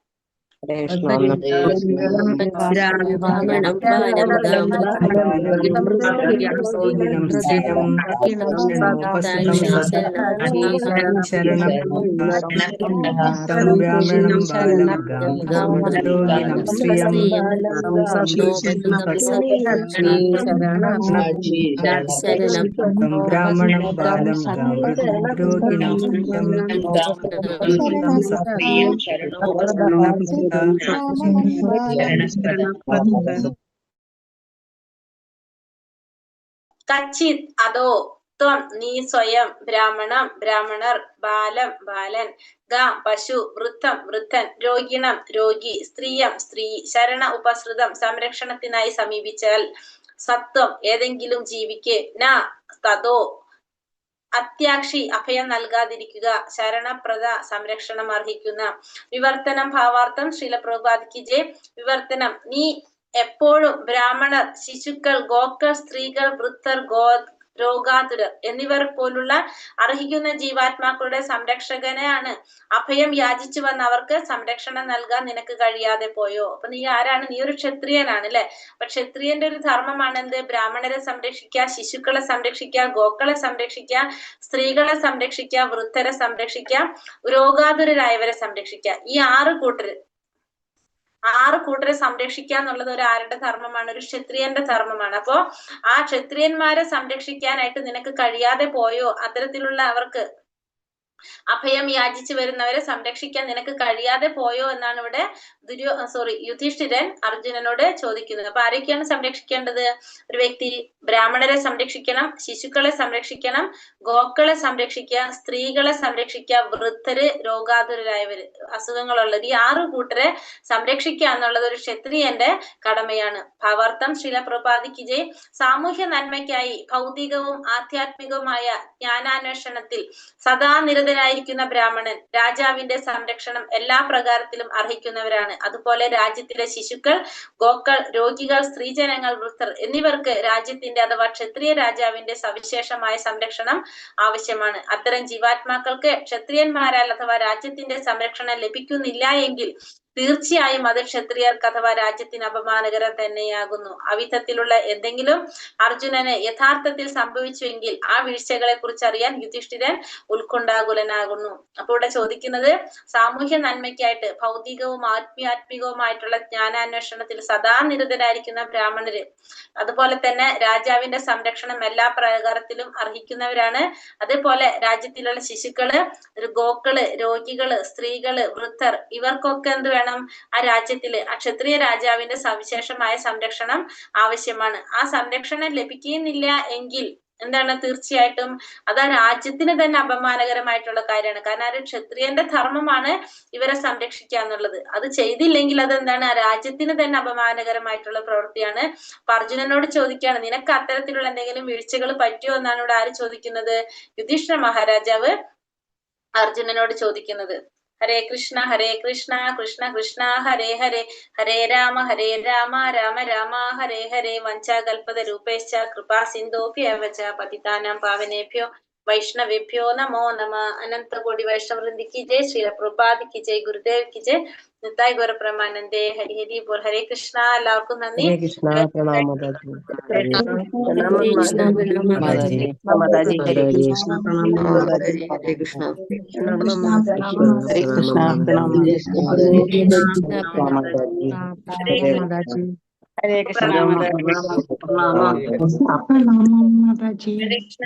കച്ചിത് അതോ, ത്വം നീ സ്വയം, ബ്രാഹ്മണം ബ്രാഹ്മണർ, ബാലം ബാലൻ, ഗ പശു, വൃദ്ധം വൃദ്ധൻ, രോഗിണം രോഗി, സ്ത്രീയം സ്ത്രീ, ശരണ ഉപസൃതം സംരക്ഷണത്തിനായി സമീപിച്ചാൽ, സത്വം ഏതെങ്കിലും ജീവിക്ക്, ന തതോ അത്യാക്ഷി അഭയം നൽകാതിരിക്കുക, ശരണപ്രദ സംരക്ഷണം അർഹിക്കുന്ന. വിവർത്തനം ഭാവാർത്ഥം ശ്രീല പ്രഭുപാദിക്ക് ജയ്. വിവർത്തനം: നീ എപ്പോഴും ബ്രാഹ്മണർ, ശിശുക്കൾ, ഗോക്കൾ, സ്ത്രീകൾ, വൃദ്ധർ, രോഗാതുരർ എന്നിവർ പോലുള്ള അർഹിക്കുന്ന ജീവാത്മാക്കളുടെ സംരക്ഷകനാണ്. അഭയം യാചിച്ചു വന്ന അവർക്ക് സംരക്ഷണം നൽകാൻ നിനക്ക് കഴിയാതെ പോയോ? അപ്പൊ നീ ആരാണ്? നീ ഒരു ക്ഷത്രിയനാണ് അല്ലെ? അപ്പൊ ക്ഷത്രിയന്റെ ഒരു ധർമ്മമാണ് എന്ത്? ബ്രാഹ്മണരെ സംരക്ഷിക്കുക, ശിശുക്കളെ സംരക്ഷിക്കുക, ഗോക്കളെ സംരക്ഷിക്കുക, സ്ത്രീകളെ സംരക്ഷിക്കുക, വൃദ്ധരെ സംരക്ഷിക്കുക, രോഗാതുരരായവരെ സംരക്ഷിക്കുക. ഈ 6 കൂട്ടരെ സംരക്ഷിക്കുക എന്നുള്ളത് ഒരു ആരുടെ ധർമ്മമാണ്? ഒരു ക്ഷത്രിയന്റെ ധർമ്മമാണ്. അപ്പോ ആ ക്ഷത്രിയന്മാരെ സംരക്ഷിക്കാനായിട്ട് നിനക്ക് കഴിയാതെ പോയോ? അത്തരത്തിലുള്ള അവർക്ക് അഭയം യാചിച്ചു വരുന്നവരെ സംരക്ഷിക്കാൻ നിനക്ക് കഴിയാതെ പോയോ എന്നാണ് ഇവിടെ യുധിഷ്ഠിരൻ അർജുനനോട് ചോദിക്കുന്നത്. അപ്പൊ ആരൊക്കെയാണ് സംരക്ഷിക്കേണ്ടത്? ഒരു വ്യക്തി ബ്രാഹ്മണരെ സംരക്ഷിക്കണം, ശിശുക്കളെ സംരക്ഷിക്കണം, ഗോക്കളെ സംരക്ഷിക്കുക, സ്ത്രീകളെ സംരക്ഷിക്കുക, വൃദ്ധര്, രോഗാതുരരായവര്, അസുഖങ്ങളുള്ളത്, ഈ 6 കൂട്ടരെ സംരക്ഷിക്കുക എന്നുള്ളത് ഒരു ക്ഷത്രിയന്റെ കടമയാണ്. ഭാവാർത്ഥം ശ്രീല പ്രഭുപാദിക്ക് ജയ്. സാമൂഹ്യ നന്മയ്ക്കായി ഭൗതികവും ആധ്യാത്മികവുമായ ജ്ഞാനാന്വേഷണത്തിൽ സദാ നിരതനായിരിക്കുന്ന ബ്രാഹ്മണൻ രാജാവിന്റെ സംരക്ഷണം എല്ലാ പ്രകാരത്തിലും അർഹിക്കുന്നവരാണ്. അതുപോലെ രാജ്യത്തിലെ ശിശുക്കൾ, ഗോക്കൾ, രോഗികൾ, സ്ത്രീജനങ്ങൾ, വൃദ്ധർ എന്നിവർക്ക് രാജ്യത്തിന്റെ അഥവാ ക്ഷത്രിയ രാജാവിന്റെ സവിശേഷമായ സംരക്ഷണം ആവശ്യമാണ്. അത്തരം ജീവാത്മാക്കൾക്ക് ക്ഷത്രിയന്മാരാൽ അഥവാ രാജ്യത്തിന്റെ സംരക്ഷണം ലഭിക്കുന്നില്ല എങ്കിൽ തീർച്ചയായും അത് ക്ഷത്രിയർക്ക് അഥവാ രാജ്യത്തിന് അപമാനകരം തന്നെയാകുന്നു. അവിധത്തിലുള്ള എന്തെങ്കിലും അർജുനന് യഥാർത്ഥത്തിൽ സംഭവിച്ചുവെങ്കിൽ ആ വീഴ്ചകളെ കുറിച്ച് അറിയാൻ യുധിഷ്ഠിരൻ ഉത്കണ്ഠാകുലനാകുന്നു. അപ്പൊ ഇവിടെ ചോദിക്കുന്നത് സാമൂഹ്യ നന്മയ്ക്കായിട്ട് ഭൗതികവും ആത്മീയാത്മികവുമായിട്ടുള്ള ജ്ഞാനാന്വേഷണത്തിൽ സദാ നിരതരായിരിക്കുന്ന ബ്രാഹ്മണര്, അതുപോലെ തന്നെ രാജാവിന്റെ സംരക്ഷണം എല്ലാ പ്രകാരത്തിലും അർഹിക്കുന്നവരാണ്. അതേപോലെ രാജ്യത്തിലുള്ള ശിശുക്കള്, ഗോക്കള്, രോഗികള്, സ്ത്രീകള്, വൃദ്ധർ, ഇവർക്കൊക്കെ എന്ത് വേണം? ആ രാജ്യത്തില് ആ ക്ഷത്രിയ രാജാവിന്റെ സവിശേഷമായ സംരക്ഷണം ആവശ്യമാണ്. ആ സംരക്ഷണം ലഭിക്കുന്നില്ല എങ്കിൽ എന്താണ്? തീർച്ചയായിട്ടും അത് ആ രാജ്യത്തിന് തന്നെ അപമാനകരമായിട്ടുള്ള കാര്യമാണ്. കാരണം ആ ക്ഷത്രിയന്റെ ധർമ്മമാണ് ഇവരെ സംരക്ഷിക്കുക എന്നുള്ളത്. അത് ചെയ്തില്ലെങ്കിൽ അതെന്താണ്? ആ രാജ്യത്തിന് തന്നെ അപമാനകരമായിട്ടുള്ള പ്രവൃത്തിയാണ്. അപ്പൊ അർജുനനോട് ചോദിക്കുകയാണ്, നിനക്ക് അത്തരത്തിലുള്ള എന്തെങ്കിലും വീഴ്ചകൾ പറ്റുമോ എന്നാണ് ഇവിടെ ആര് ചോദിക്കുന്നത്? യുധിഷ്ഠിര മഹാരാജാവ് അർജുനനോട് ചോദിക്കുന്നത്. ഹരേ കൃഷ്ണ കൃഷ്ണ കൃഷ്ണ ഹരേ ഹരേ, ഹരേ രാമ രാമ രാമ ഹരേ ഹരേ, വഞ്ചാകൽപത രൂപേശ്ച കൃപാ സിന്ധോഭ്യവച പതിതാനാം പാവനേഭ്യോ വൈഷ്ണവേഭ്യോ നമോ നമ. അനന്തകോടി വൈഷ്ണവൃന്ദിക്ക് ജയ്, ശ്രീല പ്രഭുപാദിക്ക് ജയ്, ഗുരുദേവ് കി ജയ്, നിത്തായ് ഗൗര പ്രമാനന്ദേ. ഹരി ഹരി ബോൾ. ഹരേ കൃഷ്ണ. എല്ലാവർക്കും നന്ദി. ഹരേ കൃഷ്ണ. പ്രണാമം മാതാജി. പ്രണാമം മാതാജി. മാതാജി ഹരേ കൃഷ്ണ. പ്രണാമം മാതാജി. ഹരേ കൃഷ്ണ. പ്രണാമം ഹരേ കൃഷ്ണ. പ്രണാമം മാതാജി. മാതാജി. ഹരേ കൃഷ്ണ. പ്രണാമം പ്രണാമം. പ്രണാമം മാതാജി. ഹരേ കൃഷ്ണ.